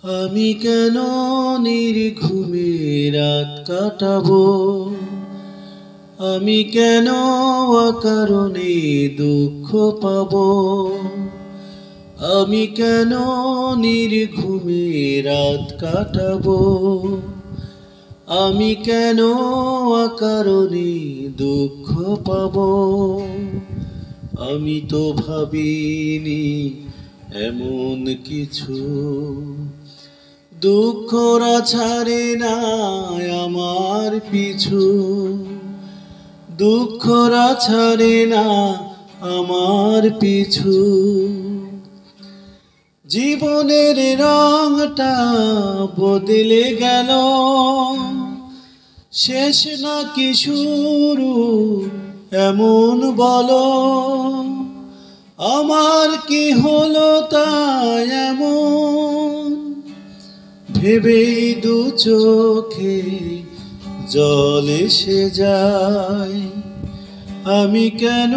আমি কেন নির্ঘুমে রাত কাটাবো? আমি কেন অকারণে দুঃখ পাবো? আমি কেন নির্ঘুমে রাত কাটাবো? আমি কেন অকারণে দুঃখ পাবো? আমি তো ভাবিনি এমন কিছু, দুঃখরা ছাড়ে না আমার পিছু, দুঃখরা ছাড়ে না আমার পিছু। জীবনের রংটা বদলে গেল, শেষ নাকি শুরু এমন বলো? আমার কি হলো তাই এমন, ভেবেই দু চোখে জল এসে যায়। আমি কেন